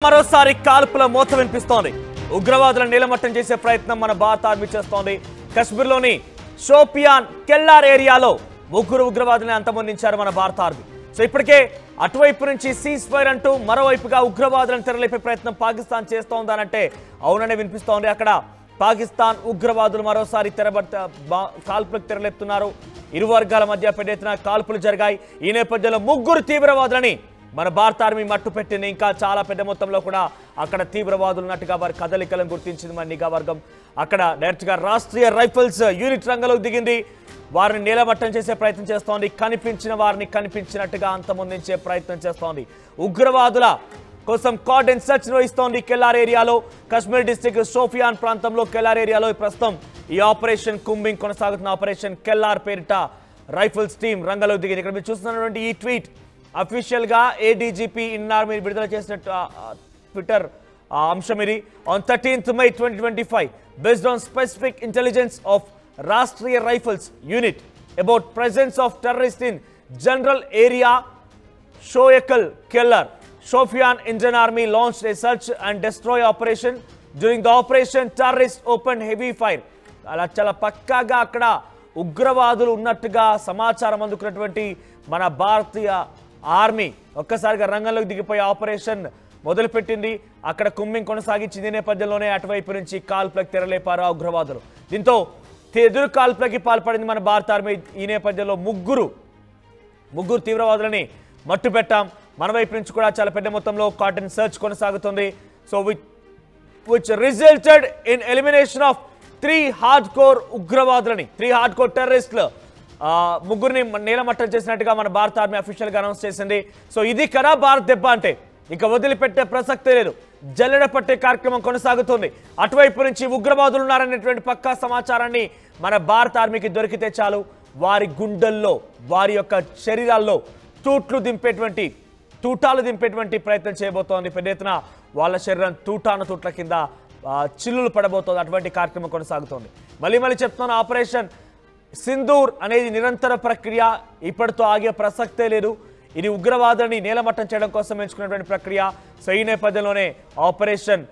మరోసారి కాల్పుల మోత వినిపిస్తోంది. ఉగ్రవాదులను నీలమట్టం చేసే ప్రయత్నం మన భారత ఆర్మీ చేస్తోంది. కశ్మీర్లోని షోపియాన్ కెల్లార్ ఏరియాలో ముగ్గురు ఉగ్రవాదులను అంతమొందించారు మన భారత ఆర్మీ. సో ఇప్పటికే అటువైపు నుంచి సీజ్ ఫైర్ అంటూ మరోవైపుగా ఉగ్రవాదులను తెరలేపే ప్రయత్నం పాకిస్తాన్ చేస్తోందనంటే అవుననే వినిపిస్తోంది. అక్కడ పాకిస్తాన్ ఉగ్రవాదులు మరోసారి కాల్పులకు తెరలేపుతున్నారు. ఇరు వర్గాల మధ్య పెద్ద ఎత్తున కాల్పులు జరిగాయి. ఈ నేపథ్యంలో ముగ్గురు తీవ్రవాదులని మన భారత ఆర్మీ మట్టు పెట్టింది. ఇంకా చాలా పెద్ద మొత్తంలో కూడా అక్కడ తీవ్రవాదులు ఉన్నట్టుగా వారి కదలికలను గుర్తించింది మన నిఘా వర్గం. అక్కడ డైరెక్ట్గా రాష్ట్రీయ రైఫిల్స్ యూనిట్ రంగంలోకి దిగింది. వారిని నీలమట్టం చేసే ప్రయత్నం చేస్తోంది. కనిపించిన వారిని కనిపించినట్టుగా అంతమొందించే ప్రయత్నం చేస్తోంది. ఉగ్రవాదుల కోసం కార్డెన్ సెర్చ్ నిర్వహిస్తోంది కెల్లార్ ఏరియాలో. కశ్మీర్ డిస్టిక్ షోపియాన్ ప్రాంతంలో కెల్లార్ ఏరియాలో ప్రస్తుతం ఈ ఆపరేషన్ కుంబింగ్ కొనసాగుతున్న ఆపరేషన్ కెల్లార్ పేరిట రైఫిల్స్ టీం రంగంలోకి దిగింది. ఇక్కడ మీరు చూస్తున్నటువంటి ఈ ట్వీట్ అఫీషియల్ గా ఏడీజీపీ ఇన్ ఆర్మీ విడుదల చేసినట్టు ట్విట్టర్ అంశం ఇది. On 13th May 2025 based on specific intelligence of Rashtriya Rifles unit about presence of terrorists in general area Shoyakal Kellar, Shopian Indian Army launched a search and destroy operation. During the operation terrorists opened heavy fire. అలా చాలా పక్కాగా అక్కడ ఉగ్రవాదులు ఉన్నట్టుగా సమాచారం అందుకున్నటువంటి మన భారతీయ army ఒక్కసారిగా రంగంలోకి దిగిపోయి ఆపరేషన్ మొదలుపెట్టింది. అక్కడ కుంబింగ్ కొనసాగించింది. నేపథ్యంలోనే అటువైపు నుంచి కాల్పులకు తెరలేపారు ఆ ఉగ్రవాదులు. దీంతో ఎదురు కాల్పులకి పాల్పడింది మన భారత ఆర్మీ. ఈ నేపథ్యంలో ముగ్గురు తీవ్రవాదులని మట్టు పెట్టాం. మన వైపు నుంచి కూడా చాలా పెద్ద మొత్తంలో కార్డెన్ సెర్చ్ కొనసాగుతుంది. So which resulted in elimination of 3 hardcore ఉగ్రవాదులని, 3 హార్డ్కోర్ టెర్రరిస్టులు ముగ్గురిని నీలమట్టం చేసినట్టుగా మన భారత ఆర్మీ అఫీషియల్ గా అనౌన్స్ చేసింది. సో ఇది కదా భారత్ దెబ్బ అంటే ఇక వదిలిపెట్టే ప్రసక్తే లేదు. జల్లెడ పట్టే కార్యక్రమం కొనసాగుతుంది. అటువైపు నుంచి ఉగ్రవాదులు ఉన్నారనేటువంటి పక్కా సమాచారాన్ని మన భారత ఆర్మీకి దొరికితే చాలు వారి గుండెల్లో, వారి యొక్క శరీరాల్లో తూటాలు దింపేటువంటి ప్రయత్నం చేయబోతోంది. పెద్ద ఎత్తున వాళ్ళ శరీరం తూట్ల కింద చిల్లులు పడబోతోంది. అటువంటి కార్యక్రమం కొనసాగుతోంది. మళ్ళీ చెప్తున్నాను, ఆపరేషన్ సింధూర్ అనేది నిరంతర ప్రక్రియ. ఇప్పటితో ఆగే ప్రసక్తే లేదు. ఇది ఉగ్రవాదాన్ని నేలమట్టం చేయడం కోసం ఎంచుకున్నటువంటి ప్రక్రియ. సో ఈ నేపథ్యంలోనే ఆపరేషన్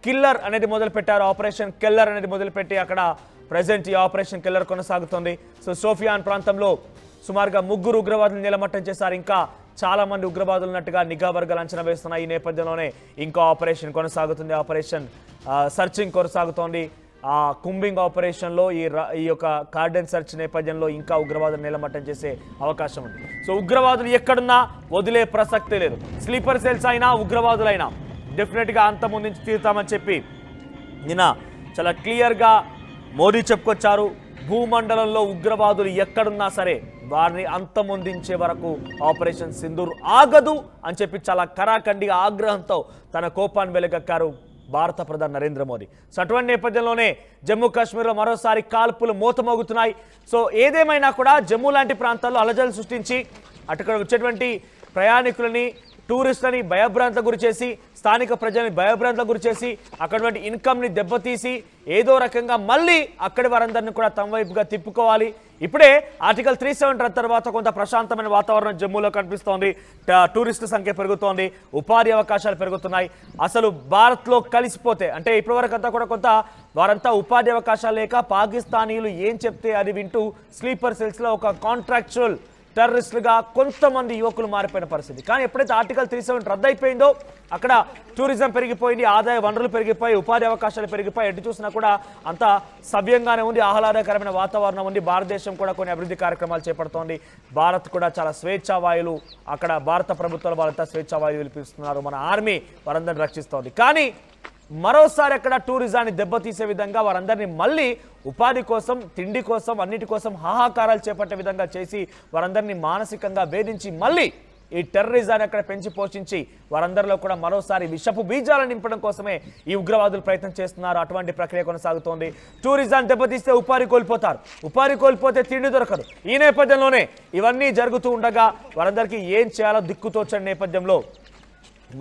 కిల్లర్ అనేది మొదలుపెట్టారు. ఆపరేషన్ కెల్లర్ అనేది మొదలుపెట్టి అక్కడ ప్రజెంట్ ఈ ఆపరేషన్ కిల్లర్ కొనసాగుతుంది. సో షోపియాన్ ప్రాంతంలో సుమారుగా 3 ఉగ్రవాదులు నేలమట్టం చేశారు. ఇంకా చాలా మంది ఉగ్రవాదులు ఉన్నట్టుగా నిఘా వర్గాలు అంచనా వేస్తున్నాయి. ఈ నేపథ్యంలోనే ఇంకా ఆపరేషన్ కొనసాగుతుంది. ఆపరేషన్ సర్చింగ్ కొనసాగుతోంది. ఆ కుంబింగ్ ఆపరేషన్లో ఈ యొక్క కార్డెన్ సెర్చ్ నేపథ్యంలో ఇంకా ఉగ్రవాదులు నీలమట్టం చేసే అవకాశం ఉంది. సో ఉగ్రవాదులు ఎక్కడున్నా వదిలే ప్రసక్తే లేదు. స్లీపర్ సెల్స్ అయినా ఉగ్రవాదులైనా డెఫినెట్గా అంతమొందించి తీరుతామని చెప్పి నిన్న చాలా క్లియర్గా మోడీ చెప్పుకొచ్చారు. భూమండలంలో ఉగ్రవాదులు ఎక్కడున్నా సరే వారిని అంతమొందించే వరకు ఆపరేషన్ సింధూర్ ఆగదు అని చెప్పి చాలా కరాఖండిగా ఆగ్రహంతో తన కోపాన్ని వెలుగక్కారు భారత ప్రధాని నరేంద్ర మోదీ. సో అటువంటి నేపథ్యంలోనే జమ్మూ కాశ్మీర్లో మరోసారి కాల్పులు మోతమోగుతున్నాయి. సో ఏదేమైనా కూడా జమ్మూ లాంటి ప్రాంతాల్లో అలజడులు సృష్టించి అక్కడ వచ్చేటువంటి ప్రయాణికులని, టూరిస్టులని భయభ్రాంతకు గురిచేసి, స్థానిక ప్రజల్ని భయభ్రాంతకు గురిచేసి అక్కడటువంటి ఇన్కమ్ని దెబ్బతీసి ఏదో రకంగా మళ్ళీ అక్కడి వారందరినీ కూడా తమ వైపుగా తిప్పుకోవాలి. ఇప్పుడే ఆర్టికల్ 370 తర్వాత కొంత ప్రశాంతమైన వాతావరణం జమ్మూలో కనిపిస్తోంది. టూరిస్టుల సంఖ్య పెరుగుతోంది, ఉపాధి అవకాశాలు పెరుగుతున్నాయి. అసలు భారత్లో కలిసిపోతే అంటే ఇప్పటివరకు అంతా కూడా కొంత వారంతా ఉపాధి అవకాశాలు లేక పాకిస్తానీలు ఏం చెప్తే అది వింటూ స్లీపర్ సెల్స్లో ఒక కాంట్రాక్చువల్ టెర్రరిస్టులుగా కొంతమంది యువకులు మారిపోయిన పరిస్థితి. కానీ ఎప్పుడైతే ఆర్టికల్ 370 రద్దయిపోయిందో అక్కడ టూరిజం పెరిగిపోయింది, ఆదాయ వనరులు పెరిగిపోయి, ఉపాధి అవకాశాలు పెరిగిపోయి, ఎటు చూసినా కూడా అంతా సవ్యంగానే ఉంది, ఆహ్లాదకరమైన వాతావరణం ఉంది. భారతదేశం కూడా కొన్ని అభివృద్ధి కార్యక్రమాలు చేపడుతోంది. భారత్ కూడా చాలా స్వేచ్ఛావాయులు, అక్కడ భారత ప్రభుత్వాలు వాళ్ళంతా స్వేచ్ఛావాయులు పిలిపిస్తున్నారు. మన ఆర్మీ వారందరిని రక్షిస్తోంది. కానీ మరోసారి అక్కడ టూరిజాన్ని దెబ్బతీసే విధంగా వారందరినీ మళ్ళీ ఉపాధి కోసం, తిండి కోసం, అన్నిటి కోసం హాహాకారాలు చేపట్టే విధంగా చేసి వారందరినీ మానసికంగా వేధించి మళ్ళీ ఈ టెర్రరిజాన్ని అక్కడ పెంచి పోషించి వారందరిలో కూడా మరోసారి విషపు బీజాలను నింపడం కోసమే ఈ ఉగ్రవాదులు ప్రయత్నం చేస్తున్నారు. అటువంటి ప్రక్రియ కొనసాగుతోంది. టూరిజాన్ని దెబ్బతీస్తే ఉపాధి కోల్పోతారు, ఉపాధి కోల్పోతే తిండి దొరకదు. ఈ నేపథ్యంలోనే ఇవన్నీ జరుగుతూ ఉండగా వారందరికీ ఏం చేయాలో దిక్కుతోచని నేపథ్యంలో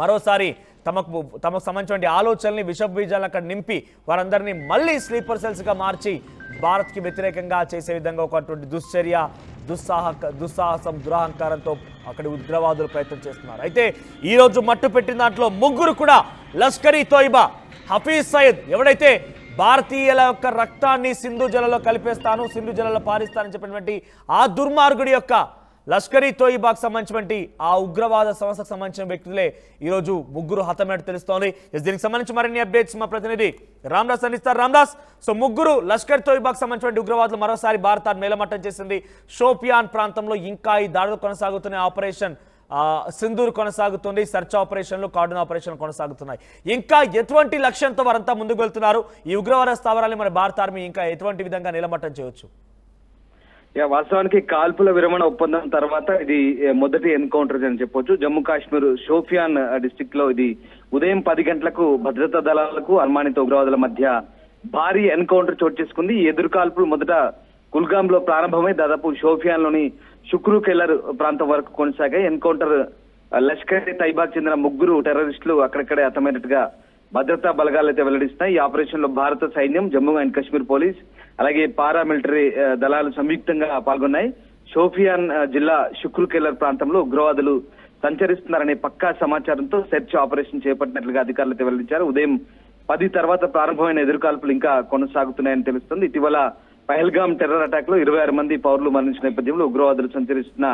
మరోసారి తమకు సంబంధించిన ఆలోచనల్ని, విషపు బీజాలను అక్కడ నింపి వారందరినీ మళ్ళీ స్లీపర్ సెల్స్గా మార్చి భారత్కి వ్యతిరేకంగా చేసే విధంగా ఒకటువంటి దుశ్చర్య, దుస్సాహసం, దురహంకారంతో అక్కడ ఉగ్రవాదులు ప్రయత్నం చేస్తున్నారు. అయితే ఈ రోజు మట్టు పెట్టిన దాంట్లో ముగ్గురు కూడా లష్కర్-ఈ తోయిబా హఫీజ్ సయీద్ ఎవడైతే భారతీయుల యొక్క రక్తాన్ని సింధు జలలో కలిపేస్తాను, సింధు జలలో పారిస్తానని చెప్పినటువంటి ఆ దుర్మార్గుడి యొక్క లష్కర్-ఈ తోయిబాకు సంబంధించినటువంటి ఆ ఉగ్రవాద సంస్థకు సంబంధించిన వ్యక్తులే ఈరోజు ముగ్గురు హతమైనట్టు తెలుస్తోంది. దీనికి సంబంధించి మరిన్ని అప్డేట్స్ మా ప్రతినిధి రామ్దాస్ అందిస్తారు. రామ్దాస్, సో ముగ్గురు లష్కర్ తోయిబాకు సంబంధించిన ఉగ్రవాదులు మరోసారి భారతాన్ని మేలమట్టం చేసింది. షోపియాన్ ప్రాంతంలో ఇంకా ఈ దాడులు కొనసాగుతున్న ఆపరేషన్ సింధూర్ కొనసాగుతుంది. సెర్చ్ ఆపరేషన్లు, కార్డన్ ఆపరేషన్ కొనసాగుతున్నాయి. ఇంకా ఎటువంటి లక్ష్యంతో వారంతా ముందుకు వెళ్తున్నారు? ఈ ఉగ్రవాద స్థావరాన్ని మన భారత ఆర్మీ ఇంకా ఎటువంటి విధంగా నిలమట్టం చేయవచ్చు? వాస్తవానికి కాల్పుల విరమణ ఒప్పందం తర్వాత ఇది మొదటి ఎన్కౌంటర్ అని చెప్పొచ్చు. జమ్మూ కాశ్మీర్ షోపియాన్ డిస్ట్రిక్ట్ లో ఇది ఉదయం 10 గంటలకు భద్రతా దళాలకు అనుమానిత ఉగ్రవాదుల మధ్య భారీ ఎన్కౌంటర్ చోటు చేసుకుంది. ఈ ఎదురు కాల్పులు మొదట కుల్గామ్ లో ప్రారంభమై దాదాపు షోపియాన్ లోని షుక్రూ కెల్లర్ ప్రాంతం వరకు కొనసాగాయి. ఎన్కౌంటర్ లష్కర్-ఇ-తైబాకు చెందిన ముగ్గురు టెర్రరిస్టులు అక్కడక్కడే హతమైనట్టుగా భద్రతా బలగాలు అయితే వెల్లడిస్తున్నాయి. ఈ ఆపరేషన్ లో భారత సైన్యం, జమ్మూ అండ్ కాశ్మీర్ పోలీస్, అలాగే పారామిలిటరీ దళాలు సంయుక్తంగా పాల్గొన్నాయి. షోపియాన్ జిల్లా షుక్రూ కెల్లర్ ప్రాంతంలో ఉగ్రవాదులు సంచరిస్తున్నారనే పక్కా సమాచారంతో సెర్చ్ ఆపరేషన్ చేపట్టినట్లుగా అధికారులు అయితే వెల్లడించారు. ఉదయం 10 తర్వాత ప్రారంభమైన ఎదురుకాల్పులు ఇంకా కొనసాగుతున్నాయని తెలుస్తుంది. ఇటీవల పహల్గామ్ టెర్రర్ అటాక్ లో 26 మంది పౌరులు మరణించిన నేపథ్యంలో ఉగ్రవాదులు సంచరిస్తున్న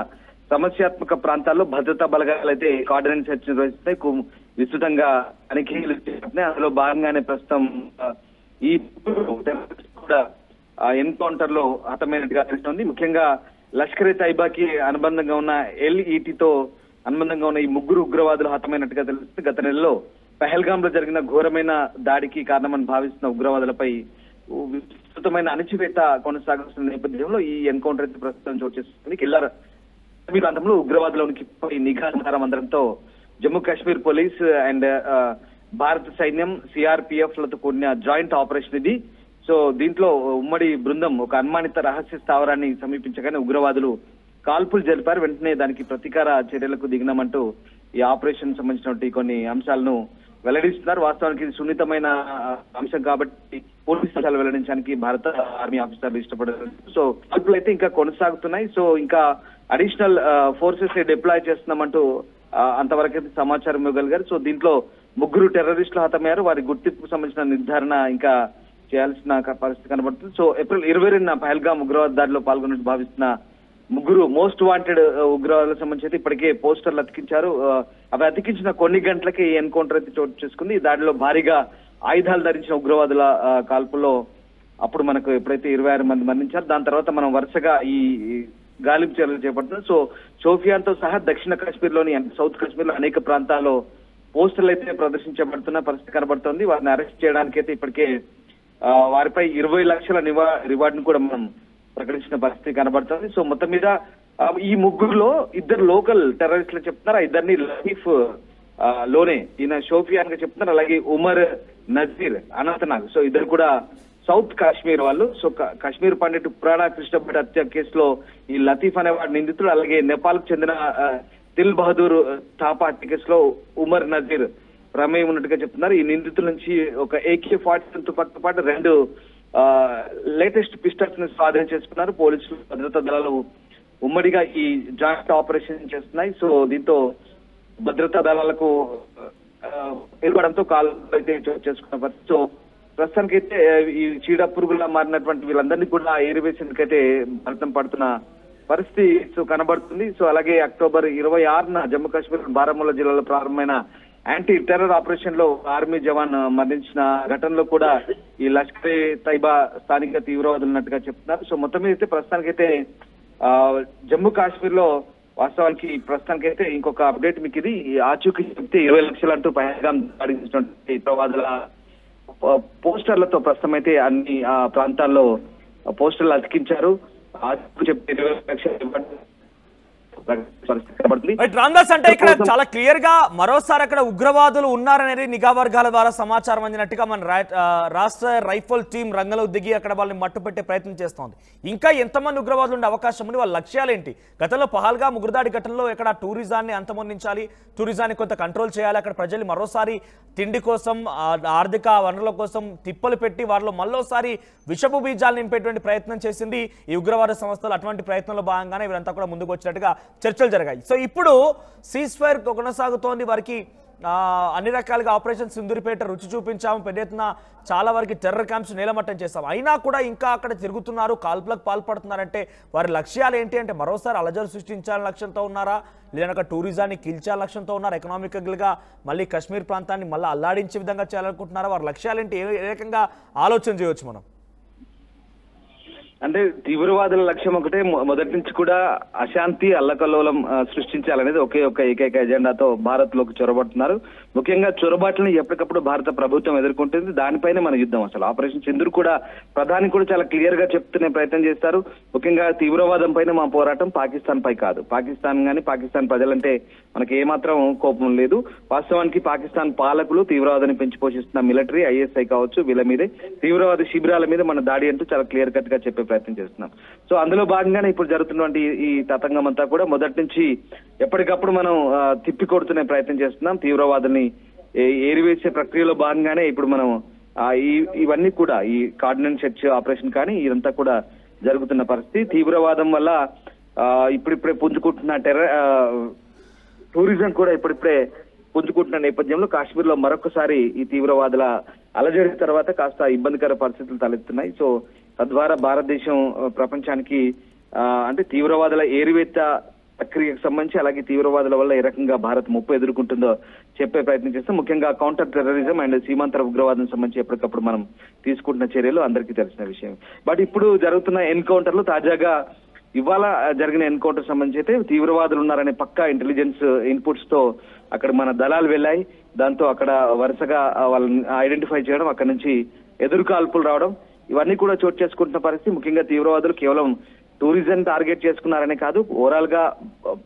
సమస్యాత్మక ప్రాంతాల్లో భద్రతా బలగాలు అయితే కార్డినెన్స్ సెర్చ్ నిర్వహిస్తున్నాయి. విస్తృతంగా తనిఖీలు చేస్తున్నాయి. అందులో భాగంగానే ప్రస్తుతం ఈ కూడా ఎన్కౌంటర్ లో హతమైనట్టుగా తెలుస్తోంది. ముఖ్యంగా లష్కర్-ఇ-తైబాకి అనుబంధంగా ఉన్న LETతో అనుబంధంగా ఉన్న ఈ ముగ్గురు ఉగ్రవాదులు హతమైనట్టుగా తెలుస్తుంది. గత నెలలో పహల్గామ్ లో జరిగిన ఘోరమైన దాడికి కారణమని భావిస్తున్న ఉగ్రవాదులపై విస్తృతమైన అణచివేత కొనసాగుతున్న నేపథ్యంలో ఈ ఎన్కౌంటర్ అయితే ప్రస్తుతం చోటు చేసుకుంది. కిల్లర్ ప్రాంతంలో ఉగ్రవాదులోనికి నిఘా సమాచారం అందడంతో జమ్మూ కాశ్మీర్ పోలీస్ అండ్ భారత సైన్యం, CRPF లతో కూడిన జాయింట్ ఆపరేషన్ ఇది. సో దీంట్లో ఉమ్మడి బృందం ఒక అనుమానిత రహస్య స్థావరాన్ని సమీపించగానే ఉగ్రవాదులు కాల్పులు జరిపారు. వెంటనే దానికి ప్రతీకార చర్యలకు దిగినామంటూ ఈ ఆపరేషన్ సంబంధించినటువంటి కొన్ని అంశాలను వెల్లడిస్తున్నారు. వాస్తవానికి ఇది సున్నితమైన అంశం కాబట్టి పోలీస్ అంశాలు వెల్లడించడానికి భారత ఆర్మీ ఆఫీసర్లు ఇష్టపడారు. సో కాల్పులు అయితే ఇంకా కొనసాగుతున్నాయి. సో ఇంకా అడిషనల్ ఫోర్సెస్ డిప్లాయ్ చేస్తున్నామంటూ అంతవరకు అయితే సమాచారం ఇవ్వగలిగారు. సో దీంట్లో ముగ్గురు టెర్రరిస్టులు హతమయ్యారు. వారి గుర్తింపుకు సంబంధించిన నిర్ధారణ ఇంకా చేయాల్సిన పరిస్థితి కనబడుతుంది. సో ఏప్రిల్ 22న పహల్గామ్ ఉగ్రవాద దాడిలో పాల్గొన్నట్టు భావిస్తున్న ముగ్గురు మోస్ట్ వాంటెడ్ ఉగ్రవాదులకు సంబంధించి ఇప్పటికే పోస్టర్లు అతికించారు. అవి అతికించిన కొన్ని గంటలకే ఈ ఎన్కౌంటర్ అయితే చోటు చేసుకుంది. ఈ దాడిలో భారీగా ఆయుధాలు ధరించిన ఉగ్రవాదుల కాల్పుల్లో అప్పుడు మనకు ఎప్పుడైతే 26 మంది మరణించారు, దాని తర్వాత మనం వరుసగా ఈ గాలింపు చర్యలు చేపడుతున్నాం. సో షోపియాన్ తో సహా దక్షిణ కాశ్మీర్ లోని సౌత్ కాశ్మీర్ లో అనేక ప్రాంతాల్లో పోస్టర్లు అయితే ప్రదర్శించబడుతున్న పరిస్థితి కనబడుతోంది. వారిని అరెస్ట్ చేయడానికి అయితే ఇప్పటికే వారిపై 20 లక్షల రివార్డును కూడా మనం ప్రకటించిన పరిస్థితి కనబడుతుంది. సో మొత్తం మీద ఈ ముగ్గురులో 2 లోకల్ టెర్రరిస్టులు చెప్తున్నారు. 2 లతీఫ్ లోనే ఈయన షోపియాన్ గా చెప్తున్నారు. అలాగే ఉమర్ నజీర్ అనంతనాగ్, సో 2 కూడా సౌత్ కాశ్మీర్ వాళ్ళు. సో కాశ్మీర్ పండిట్ పురాణ కృష్ణ భట్ హత్య కేసులో ఈ లతీఫ్ అనేవాడు నిందితుడు. అలాగే నేపాల్ కు చెందిన దిల్ బహదూర్ థాపా హత్య కేసులో ఉమర్ నజీర్ ప్రమేయం ఉన్నట్టుగా చెప్తున్నారు. ఈ నిందితుల నుంచి ఒక AK-47 తుపాకీతో పాటు 2 లేటెస్ట్ పిస్టల్స్ ని స్వాధీనం చేసుకున్నారు. పోలీసులు, భద్రతా దళాలు ఉమ్మడిగా ఈ జాయింట్ ఆపరేషన్ చేస్తున్నాయి. సో దీంతో భద్రతా దళాలకు ఏర్పడంతో కాల్ అయితే చేసుకున్న పరిస్థితి. సో ప్రస్తుతానికైతే ఈ చీడ పురుగులా మారినటువంటి వీళ్ళందరినీ కూడా ఏరివేసేందుకైతే భరతం పడుతున్న పరిస్థితి సో కనబడుతుంది. సో అలాగే అక్టోబర్ 26న జమ్మూ కాశ్మీర్ బారాముల్లా జిల్లాలో ప్రారంభమైన యాంటీ టెర్రర్ ఆపరేషన్ లో ఆర్మీ జవాన్ మరణించిన ఘటనలో కూడా ఈ లష్కర్-ఇ-తైబా స్థానిక తీవ్రవాదులు ఉన్నట్టుగా చెప్తున్నారు. సో మొత్తం మీద అయితే ప్రస్తుతానికైతే జమ్మూ కాశ్మీర్ లో వాస్తవానికి ప్రస్తుతానికైతే ఇంకొక అప్డేట్ మీకు ఇది ఆచూకీ చెప్తే 20 లక్షలు అంటూ పహల్గామ్ దాడిస్తున్నటువంటి తీవ్రవాదుల పోస్టర్లతో ప్రస్తుతం అయితే అన్ని ప్రాంతాల్లో పోస్టర్లు అతికించారు. ఆచూకీ చెప్తే 20 లక్షలు రామ్దాస్, అంటే ఇక్కడ చాలా క్లియర్ గా మరోసారి అక్కడ ఉగ్రవాదులు ఉన్నారనేది నిఘా వర్గాల ద్వారా సమాచారం అందినట్టుగా మన రాష్ట్ర రైఫల్ టీం రంగంలో దిగి అక్కడ వాళ్ళని మట్టుపెట్టే ప్రయత్నం చేస్తోంది. ఇంకా ఎంతమంది ఉగ్రవాదులు ఉండే అవకాశం ఉంది? వాళ్ళ లక్ష్యాలు ఏంటి? గతంలో పహల్గామ్ ఉగ్రదాడి ఘటనలో ఇక్కడ టూరిజాన్ని అంతమొందించాలి, టూరిజాన్ని కొంత కంట్రోల్ చేయాలి, అక్కడ ప్రజలు మరోసారి తిండి కోసం, ఆర్థిక వనరుల కోసం తిప్పలు పెట్టి వారిలో మరోసారి విషపు బీజాలు నింపేటువంటి ప్రయత్నం చేసింది ఈ ఉగ్రవాద సంస్థలు. అటువంటి ప్రయత్నంలో భాగంగానే వీరంతా కూడా ముందుకు వచ్చినట్టుగా చర్చలు జరిగాయి. సో ఇప్పుడు సీజ్ ఫైర్ కొనసాగుతోంది. వారికి అన్ని రకాలుగా ఆపరేషన్ సింధూరిపేట రుచి చూపించాము, పెద్ద ఎత్తున చాలా వరకు టెర్రర్ క్యాంప్స్ నేలమట్టం చేస్తాం, అయినా కూడా ఇంకా అక్కడ తిరుగుతున్నారు, కాల్పులకు పాల్పడుతున్నారంటే వారి లక్ష్యాలు ఏంటి అంటే మరోసారి అలజడి సృష్టించాలని లక్ష్యంతో ఉన్నారా, లేదనక టూరిజాన్ని కీల్చాలని లక్ష్యంతో ఉన్నారా, ఎకనామికల్గా మళ్ళీ కాశ్మీర్ ప్రాంతాన్ని మళ్ళీ అల్లాడించే విధంగా చేయాలనుకుంటున్నారా, వారి లక్ష్యాలు ఏంటి, ఏ రకంగా ఆలోచన చేయవచ్చు మనం? అంటే తీవ్రవాదుల లక్ష్యం ఒకటే, మొదటి నుంచి కూడా అశాంతి అల్లకల్లోలం సృష్టించాలనేది ఒకే ఒక ఏకైక ఎజెండాతో భారత్ లోకి చొరబడుతున్నారు. ముఖ్యంగా చొరబాట్లను ఎప్పటికప్పుడు భారత ప్రభుత్వం ఎదుర్కొంటుంది, దానిపైనే మన యుద్ధం. అసలు ఆపరేషన్ సింధూర్ కూడా ప్రధాని కూడా చాలా క్లియర్ గా చెప్తునే ప్రయత్నం చేస్తారు. ముఖ్యంగా తీవ్రవాదం పైన మా పోరాటం పాకిస్తాన్ పై కాదు, పాకిస్తాన్ గానీ పాకిస్తాన్ ప్రజలంటే మనకి ఏమాత్రం కోపం లేదు. వాస్తవానికి పాకిస్తాన్ పాలకులు తీవ్రవాదాన్ని పెంచి పోషిస్తున్న మిలిటరీ, ఐఎస్ఐ కావచ్చు, వీళ్ళ మీదే తీవ్రవాద శిబిరాల మీద మన దాడి అంటూ చాలా క్లియర్ కట్ గా చెప్పే ప్రయత్నం చేస్తున్నాం. సో అందులో భాగంగానే ఇప్పుడు జరుగుతున్నటువంటి ఈ తతంగం అంతా కూడా మొదటి నుంచి ఎప్పటికప్పుడు మనం తిప్పి కొడుతునే ప్రయత్నం చేస్తున్నాం. తీవ్రవాదుల్ని ఏరివేసే ప్రక్రియలో భాగంగానే ఇప్పుడు మనం ఇవన్నీ కూడా ఈ కార్డినెన్స్ సెర్చ్ ఆపరేషన్ కానీ ఇదంతా కూడా జరుగుతున్న పరిస్థితి. తీవ్రవాదం వల్ల ఇప్పుడిప్పుడే పుంజుకుంటున్న టూరిజం కూడా ఇప్పుడిప్పుడే పుంజుకుంటున్న నేపథ్యంలో కాశ్మీర్ లో మరొకసారి ఈ తీవ్రవాదుల అలజడి తర్వాత కాస్త ఇబ్బందికర పరిస్థితులు తలెత్తున్నాయి. సో తద్వారా భారతదేశం ప్రపంచానికి అంటే తీవ్రవాదుల ఏరివేత ప్రక్రియకు సంబంధించి, అలాగే తీవ్రవాదుల వల్ల ఏ రకంగా భారత్ ముప్పు ఎదుర్కొంటుందో చెప్పే ప్రయత్నం చేస్తాం. ముఖ్యంగా కౌంటర్ టెర్రరిజం అండ్ సీమాంతర ఉగ్రవాదం సంబంధించి ఎప్పటికప్పుడు మనం తీసుకుంటున్న చర్యలు అందరికీ తెలిసిన విషయం. బట్ ఇప్పుడు జరుగుతున్న ఎన్కౌంటర్లు, తాజాగా ఇవాళ జరిగిన ఎన్కౌంటర్ సంబంధించి అయితే తీవ్రవాదులు ఉన్నారనే పక్కా ఇంటెలిజెన్స్ ఇన్పుట్స్ తో అక్కడ మన దళాలు వెళ్ళాయి. దాంతో అక్కడ వరుసగా వాళ్ళని ఐడెంటిఫై చేయడం, అక్కడ నుంచి ఎదురు కాల్పులు రావడం, ఇవన్నీ కూడా చోటు చేసుకుంటున్న పరిస్థితి. ముఖ్యంగా తీవ్రవాదులు కేవలం టూరిజం టార్గెట్ చేసుకున్నారనే కాదు, ఓవరాల్ గా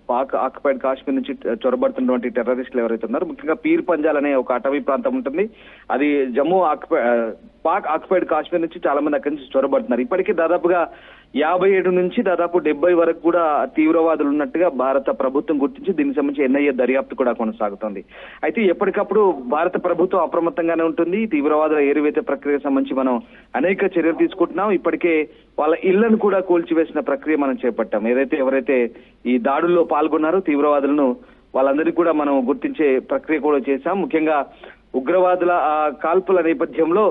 పాక్ ఆక్యుపైడ్ కాశ్మీర్ నుంచి చొరబడుతున్నటువంటి టెర్రరిస్టులు ఎవరైతే ఉన్నారో, ముఖ్యంగా పీర్ పంజాల్ అనే ఒక అటవీ ప్రాంతం ఉంటుంది, అది పాక్ ఆక్యుపైడ్ కాశ్మీర్ నుంచి చాలా మంది అక్కడి నుంచి చొరబడుతున్నారు. ఇప్పటికీ దాదాపుగా 57 నుంచి దాదాపు 70 వరకు కూడా తీవ్రవాదులు ఉన్నట్టుగా భారత ప్రభుత్వం గుర్తించి దీనికి సంబంధించి ఎన్ఐఏ దర్యాప్తు కూడా కొనసాగుతోంది. అయితే ఎప్పటికప్పుడు భారత ప్రభుత్వం అప్రమత్తంగానే ఉంటుంది. తీవ్రవాదుల ఏరివేత ప్రక్రియకు సంబంధించి మనం అనేక చర్యలు తీసుకుంటున్నాం. ఇప్పటికే వాళ్ళ ఇళ్లను కూడా కూల్చివేసిన ప్రక్రియ మనం చేపట్టాం. ఎవరైతే ఈ దాడుల్లో పాల్గొన్నారో తీవ్రవాదులను, వాళ్ళందరినీ కూడా మనం గుర్తించే ప్రక్రియ కూడా చేశాం. ముఖ్యంగా ఉగ్రవాదుల కాల్పుల నేపథ్యంలో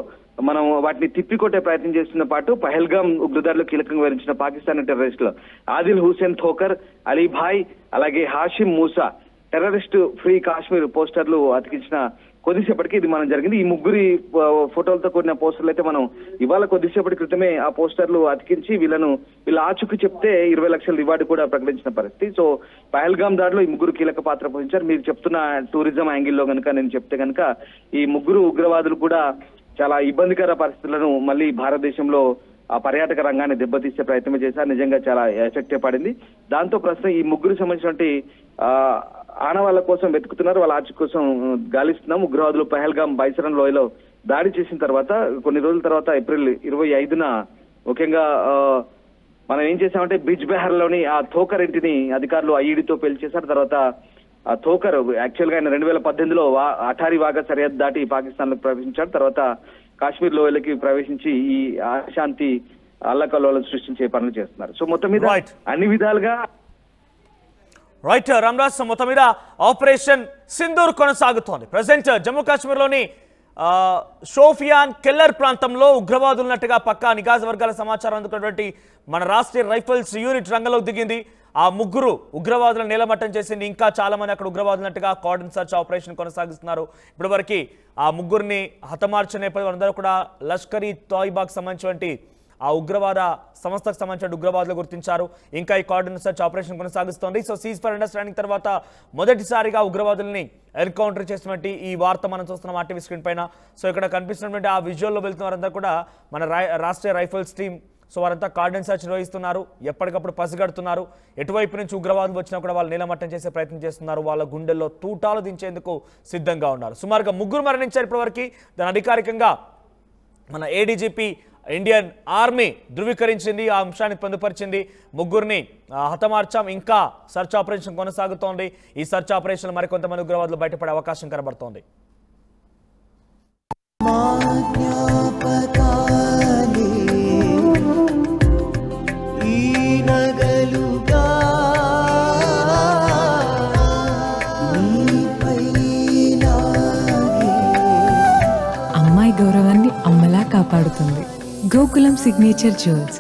మనం వాటిని తిప్పికొట్టే ప్రయత్నం చేస్తున్న పాటు పహల్గామ్ ఉగ్రదాడిలో కీలకంగా వివరించిన పాకిస్తానీ టెర్రరిస్టులు ఆదిల్ హుసేన్ థోకర్, అలీభాయ్, అలాగే హాషిమ్ మూసా టెర్రరిస్ట్ ఫ్రీ కాశ్మీర్ పోస్టర్లు అతికించిన కొద్దిసేపటికి ఇది మనం జరిగింది. ఈ ముగ్గురి ఫోటోలతో కూడిన పోస్టర్లు అయితే మనం ఇవాళ కొద్దిసేపటి క్రితమే ఆ పోస్టర్లు అతికించి వీళ్ళ ఆచూకీ చెప్తే 20 లక్షల రివార్డు కూడా ప్రకటించిన పరిస్థితి. సో పహల్గామ్ దాడిలో ఈ ముగ్గురు కీలక పాత్ర పోషించారు. మీరు చెప్తున్న టూరిజం యాంగిల్లో కనుక నేను చెప్తే కనుక ఈ ముగ్గురు ఉగ్రవాదులు కూడా చాలా ఇబ్బందికర పరిస్థితులను మళ్ళీ భారతదేశంలో ఆ పర్యాటక రంగాన్ని దెబ్బతీసే ప్రయత్నం చేశారు. నిజంగా చాలా ఎఫెక్టివ్ పడింది. దాంతో ప్రస్తుతం ఈ ముగ్గురు సంబంధించినటువంటి ఆనవాళ్ల కోసం వెతుకుతున్నారు, వాళ్ళ ఆచూకీ కోసం గాలిస్తున్నాం. ఉగ్రవాదులు పహల్గామ్ బైసరన్ లోయలో దాడి చేసిన తర్వాత కొన్ని రోజుల తర్వాత ఏప్రిల్ 25న ముఖ్యంగా మనం ఏం చేశామంటే బిజ్ బెహర్ లోని ఆ థోకర్ ఇంటిని అధికారులు ఐఈడితో పేల్చేశారు. తర్వాత ఆ థోకర్ యాక్చువల్ గా ఆయన 2018లో అఠారీ వాఘా సరిహద్దు దాటి పాకిస్తాన్ లోకి ప్రవేశించాడు. తర్వాత కాశ్మీర్ లోయలకి ప్రవేశించి ఈ అశాంతి అల్లకల్లోలం సృష్టించే పనులు చేస్తున్నారు. సో మొత్తం మీద అన్ని విధాలుగా రైట్ రామ్రాజ్, మొత్తం మీద ఆపరేషన్ సింధూర్ కొనసాగుతోంది. ప్రజెంట్ జమ్మూ కాశ్మీర్లోని షోఫియాన్ కెల్లర్ ప్రాంతంలో ఉగ్రవాదులున్నట్టుగా పక్కా నిఘా వర్గాల సమాచారం అందుకున్నటువంటి మన రాష్ట్రీయ రైఫిల్స్ యూనిట్ రంగంలోకి దిగింది. ఆ ముగ్గురు ఉగ్రవాదులను నేలమట్టం చేసింది. ఇంకా చాలా మంది అక్కడ ఉగ్రవాదులున్నట్టుగా కార్డన్ సర్చ్ ఆపరేషన్ కొనసాగిస్తున్నారు. ఇప్పటి వరకు ఆ ముగ్గురిని హతమార్చిన నేపథ్యంలో అందరూ కూడా లష్కర్-ఈ తోయిబాకి సంబంధించినటువంటి ఆ ఉగ్రవాద సంస్థకు సంబంధించిన ఉగ్రవాదులు గుర్తించారు. ఇంకా ఈ కార్డన్ సర్చ్ ఆపరేషన్ కొనసాగిస్తోంది. సో సీజ్ ఫర్ అండర్స్టాండింగ్ తర్వాత మొదటిసారిగా ఉగ్రవాదుల్ని ఎన్కౌంటర్ చేసినటువంటి ఈ వార్త మనం చూస్తున్నాం ఆర్టీవీ స్క్రీన్ పైన. సో ఇక్కడ కనిపిస్తున్నటువంటి ఆ విజువల్లో వెళ్తున్న వారందరూ కూడా మన రాష్ట్రీయ రైఫిల్స్ టీం. సో వారంతా కార్డన్ సర్చ్ నిర్వహిస్తున్నారు, ఎప్పటికప్పుడు పసిగడుతున్నారు. ఎటువైపు నుంచి ఉగ్రవాదులు వచ్చినా కూడా వాళ్ళు నీలమట్టం చేసే ప్రయత్నం చేస్తున్నారు. వాళ్ళ గుండెల్లో తూటాలు దించేందుకు సిద్ధంగా ఉన్నారు. సుమారుగా ముగ్గురు మరణించారు ఇప్పటివరకు. దాని అధికారికంగా మన ఏడీజీపీ ఇండియన్ ఆర్మీ ధృవీకరించింది, ఆ అంశాన్ని పొందుపరిచింది. ముగ్గురిని హతమార్చాం. ఇంకా సర్చ్ ఆపరేషన్ కొనసాగుతోంది. ఈ సర్చ్ ఆపరేషన్ మరికొంతమంది ఉగ్రవాదులు బయటపడే అవకాశం కనబడుతోంది. నీపైనా అమ్మాయి గౌరవాన్ని అమ్మలా కాపాడుతుంది. Gokulam signature jewels,